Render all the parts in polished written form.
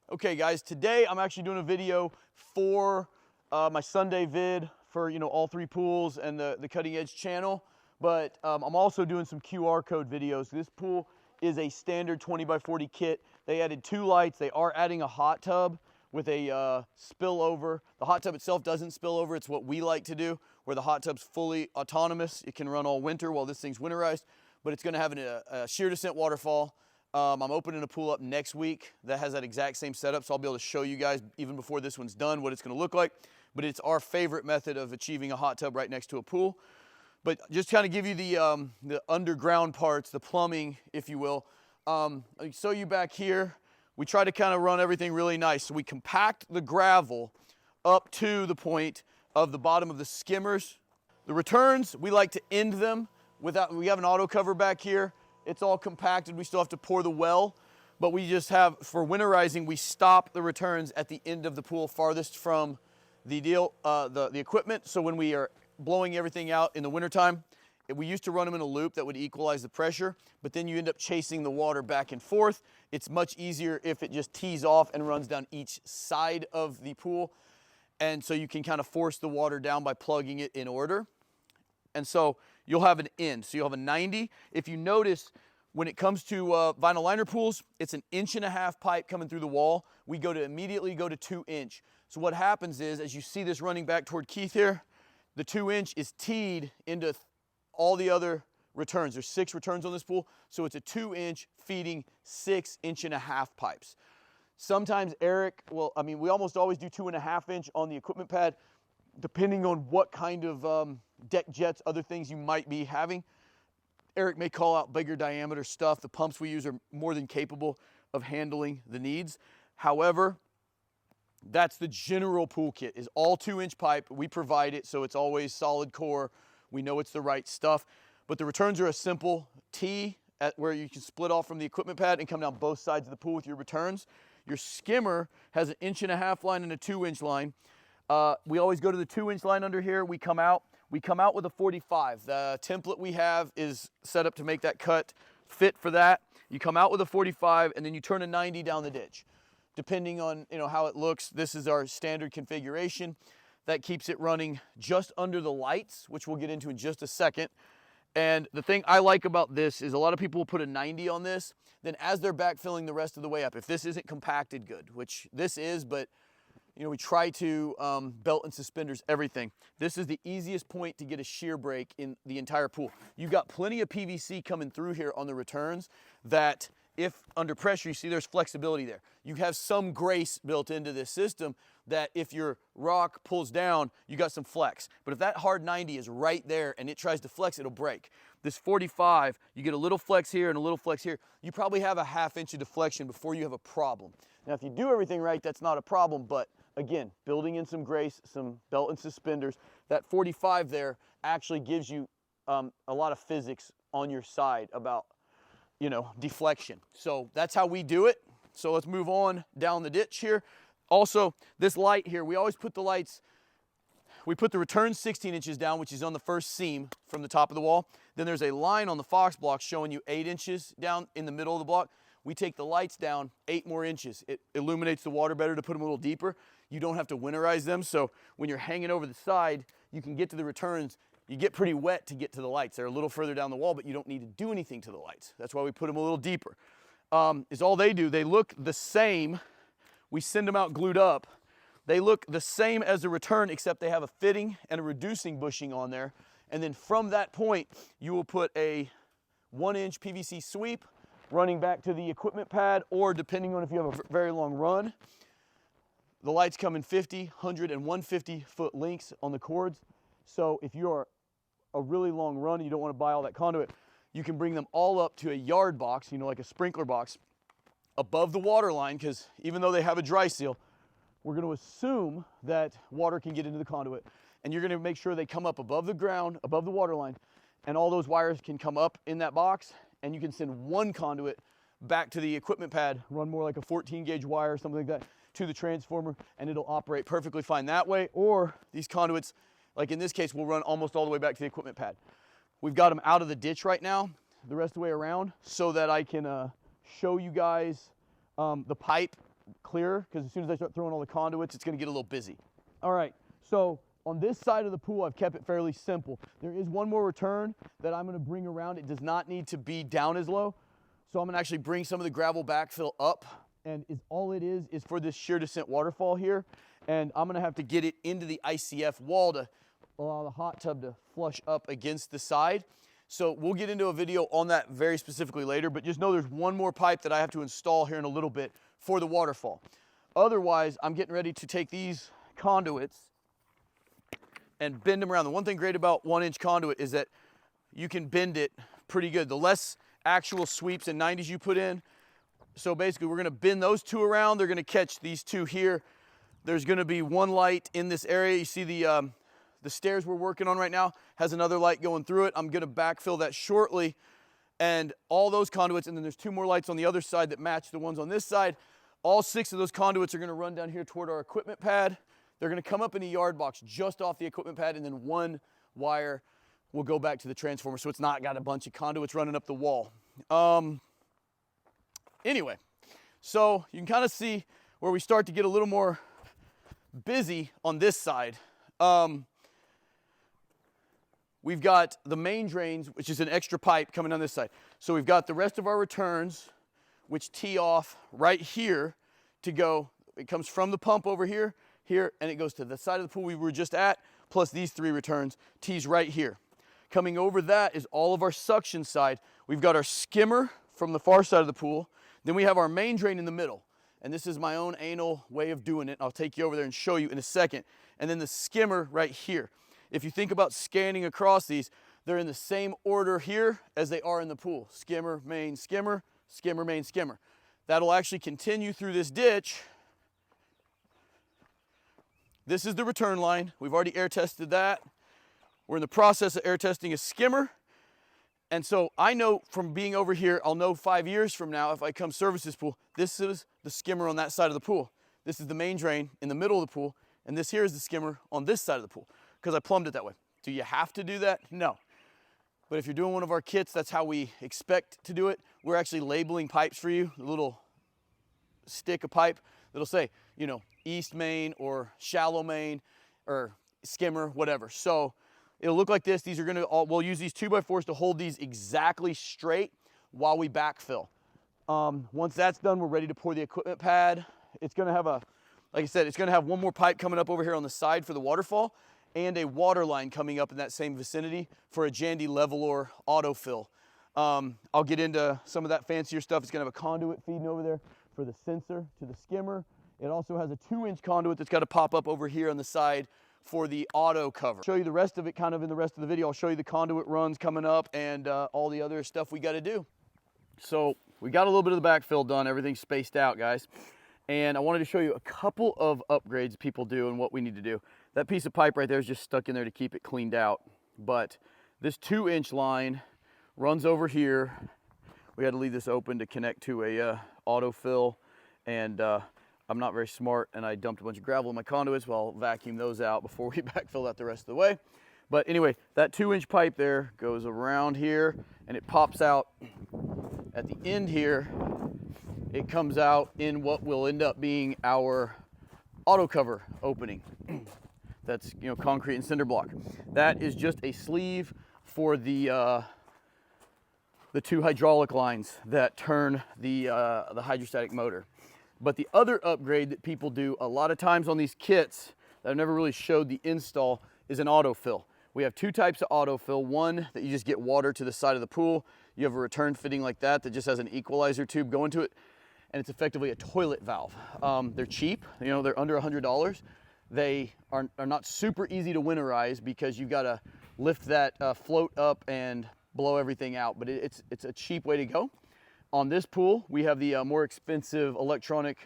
Okay guys, today I'm actually doing a video for my Sunday vid for all three pools and the Cutting Edge channel, but I'm also doing some QR code videos. This pool is a standard 20 by 40 kit. They added 2 lights. They are adding a hot tub with a spillover. The hot tub itself doesn't spill over. It's what we like to do, where the hot tub's fully autonomous. It can run all winter while this thing's winterized, but it's gonna have a shear descent waterfall. I'm opening a pool up next week that has that exact same setup, so I'll be able to show you guys even before this one's done what it's going to look like. But it's our favorite method of achieving a hot tub right next to a pool. But just kind of give you the underground parts, the plumbing, if you will. I'll show you back here. We try to kind of run everything really nice. So we compact the gravel up to the point of the bottom of the skimmers. The returns, we like to end them without, we have an auto cover back here. It's all compacted. We still have to pour the well, but we just have, for winterizing, we stop the returns at the end of the pool farthest from the equipment. So when we are blowing everything out in the wintertime, we used to run them in a loop that would equalize the pressure, but then you end up chasing the water back and forth. It's much easier if it just tees off and runs down each side of the pool. And so you can kind of force the water down by plugging it in order. And so you'll have an end. So you'll have a 90. If you notice, when it comes to vinyl liner pools, it's an 1.5 inch pipe coming through the wall. We immediately go to 2 inch. So what happens is, as you see this running back toward Keith here, the 2 inch is teed into all the other returns. There's 6 returns on this pool. So it's a 2 inch feeding 6.5 inch pipes. Sometimes Eric, we almost always do 2.5 inch on the equipment pad, depending on what kind of deck jets, other things you might be having. Eric may call out bigger diameter stuff. The pumps we use are more than capable of handling the needs. However, that's the general pool kit, is all 2 inch pipe. We provide it, so it's always solid core. We know it's the right stuff. But the returns are a simple T where you can split off from the equipment pad and come down both sides of the pool with your returns. Your skimmer has an 1.5 inch line and a 2 inch line. We always go to the 2 inch line under here. We come out with a 45. The template we have is set up to make that cut fit for that. You come out with a 45 and then you turn a 90 down the ditch. Depending on how it looks, this is our standard configuration. That keeps it running just under the lights, which we'll get into in just a second. And the thing I like about this is a lot of people will put a 90 on this, then as they're backfilling the rest of the way up, if this isn't compacted good, which this is, but we try to belt and suspenders everything. This is the easiest point to get a shear break in the entire pool. You've got plenty of PVC coming through here on the returns that if under pressure, you see there's flexibility there. You have some grace built into this system that if your rock pulls down, you got some flex. But if that hard 90 is right there and it tries to flex, it'll break. This 45, you get a little flex here and a little flex here. You probably have a 1/2 inch of deflection before you have a problem. Now, if you do everything right, that's not a problem, but again, building in some grace, some belt and suspenders, that 45 there actually gives you a lot of physics on your side about deflection. So that's how we do it. So let's move on down the ditch here. Also, this light here, we always put the lights, we put the return 16 inches down, which is on the first seam from the top of the wall. Then there's a line on the Fox block showing you 8 inches down in the middle of the block. We take the lights down 8 more inches. It illuminates the water better to put them a little deeper. You don't have to winterize them. So when you're hanging over the side, you can get to the returns. You get pretty wet to get to the lights. They're a little further down the wall, but you don't need to do anything to the lights. That's why we put them a little deeper. Is all they do. They look the same. We send them out glued up. They look the same as the return, except they have a fitting and a reducing bushing on there. And then from that point, you will put a 1 inch PVC sweep running back to the equipment pad, or depending on if you have a very long run, the lights come in 50, 100, and 150 foot lengths on the cords. So if you are a really long run and you don't want to buy all that conduit, you can bring them all up to a yard box, like a sprinkler box, above the water line, because even though they have a dry seal, we're going to assume that water can get into the conduit. And you're going to make sure they come up above the ground, above the water line, and all those wires can come up in that box, and you can send one conduit back to the equipment pad, run more like a 14 gauge wire or something like that, to the transformer, and it'll operate perfectly fine that way. Or these conduits, like in this case, will run almost all the way back to the equipment pad. We've got them out of the ditch right now, the rest of the way around, so that I can show you guys the pipe clearer, because as soon as I start throwing all the conduits, it's going to get a little busy. All right, so on this side of the pool, I've kept it fairly simple. There is one more return that I'm going to bring around. It does not need to be down as low, so I'm going to actually bring some of the gravel backfill up, and all it is for this shear descent waterfall here, and I'm going to have to get it into the ICF wall to allow the hot tub to flush up against the side. So we'll get into a video on that very specifically later, but just know there's one more pipe that I have to install here in a little bit for the waterfall. Otherwise, I'm getting ready to take these conduits and bend them around. The one thing great about 1-inch conduit is that you can bend it pretty good. The less actual sweeps and 90s you put in. So basically we're gonna bend those two around. They're gonna catch these two here. There's gonna be one light in this area. You see the stairs we're working on right now has another light going through it. I'm gonna backfill that shortly, and all those conduits, and then there's 2 more lights on the other side that match the ones on this side. All 6 of those conduits are gonna run down here toward our equipment pad. They're gonna come up in a yard box just off the equipment pad, and then 1 wire will go back to the transformer, so it's not got a bunch of conduits running up the wall. Anyway, so you can kind of see where we start to get a little more busy on this side. We've got the main drains, which is an extra pipe coming on this side. So we've got the rest of our returns, which tee off right here to go. It comes from the pump over here, and it goes to the side of the pool we were just at, plus these 3 returns, tees right here. Coming over that is all of our suction side. We've got our skimmer from the far side of the pool. Then we have our main drain in the middle. And this is my own anal way of doing it. I'll take you over there and show you in a second. And then the skimmer right here. If you think about scanning across these, they're in the same order here as they are in the pool. Skimmer, main, skimmer, skimmer, main, skimmer. That'll actually continue through this ditch. This is the return line. We've already air tested that. We're in the process of air testing a skimmer. And so I know from being over here, I'll know 5 years from now if I come service this pool, this is the skimmer on that side of the pool. This is the main drain in the middle of the pool, and this here is the skimmer on this side of the pool, because I plumbed it that way. Do you have to do that? No. But if you're doing one of our kits, that's how we expect to do it. We're actually labeling pipes for you, a little stick of pipe that'll say, you know, east main or shallow main or skimmer, whatever. So it'll look like this. These are gonna, we'll use these 2x4s to hold these exactly straight while we backfill. Once that's done, we're ready to pour the equipment pad. It's gonna have like I said, it's gonna have one more pipe coming up over here on the side for the waterfall, and a water line coming up in that same vicinity for a Jandy Levelor autofill. I'll get into some of that fancier stuff. It's gonna have a conduit feeding over there for the sensor to the skimmer. It also has a 2-inch conduit that's got to pop up over here on the side for the auto cover. I'll show you the rest of it kind of in the rest of the video. I'll show you the conduit runs coming up and all the other stuff we got to do. So we got a little bit of the backfill done. Everything's spaced out, guys. And I wanted to show you a couple of upgrades people do and what we need to do. That piece of pipe right there is just stuck in there to keep it cleaned out. But this 2-inch line runs over here. We had to leave this open to connect to a autofill, and I'm not very smart, and I dumped a bunch of gravel in my conduits. Well, I'll vacuum those out before we backfill that the rest of the way. But anyway, that 2-inch pipe there goes around here, and it pops out at the end here. It comes out in what will end up being our auto cover opening. That's, you know, concrete and cinder block. That is just a sleeve for the 2 hydraulic lines that turn the hydrostatic motor. But the other upgrade that people do a lot of times on these kits that I've never really showed the install is an autofill. We have 2 types of autofill. One that you just get water to the side of the pool. You have a return fitting like that that just has an equalizer tube going to it, and it's effectively a toilet valve. They're cheap, you know, they're under $100. They are not super easy to winterize because you've got to lift that float up and blow everything out, but it's a cheap way to go. On this pool, we have the more expensive electronic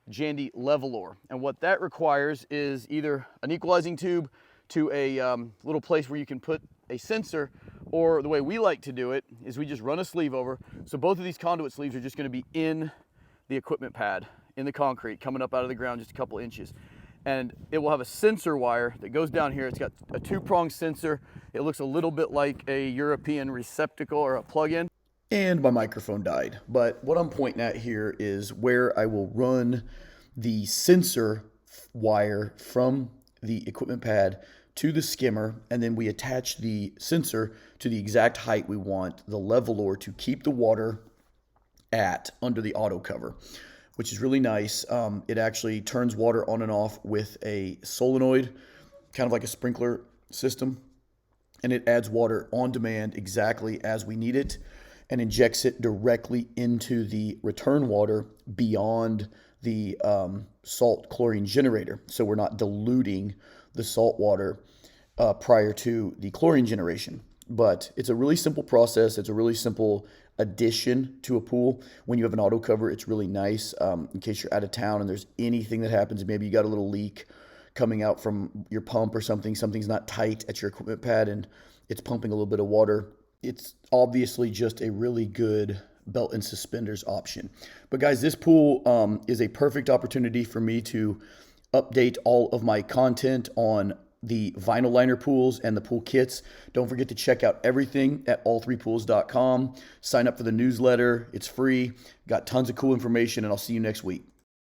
Jandy Levelor, and what that requires is either an equalizing tube to a little place where you can put a sensor, or the way we like to do it is we just run a sleeve over. So both of these conduit sleeves are just going to be in the equipment pad, in the concrete, coming up out of the ground just a couple inches. And it will have a sensor wire that goes down here. It's got a 2-prong sensor. It looks a little bit like a European receptacle or a plug-in. And my microphone died. But what I'm pointing at here is where I will run the sensor wire from the equipment pad to the skimmer, and then we attach the sensor to the exact height we want the leveler to keep the water at under the auto cover, which is really nice. It actually turns water on and off with a solenoid, kind of like a sprinkler system, and it adds water on demand exactly as we need it and injects it directly into the return water beyond the salt chlorine generator. So we're not diluting the salt water prior to the chlorine generation. But it's a really simple process. It's a really simple addition to a pool. When you have an auto cover, it's really nice in case you're out of town and there's anything that happens. Maybe you got a little leak coming out from your pump or something. Something's not tight at your equipment pad and it's pumping a little bit of water. It's obviously just a really good belt and suspenders option. But guys, this pool is a perfect opportunity for me to update all of my content on the vinyl liner pools and the pool kits. Don't forget to check out everything at all3pools.com. Sign up for the newsletter. It's free. Got tons of cool information, and I'll see you next week.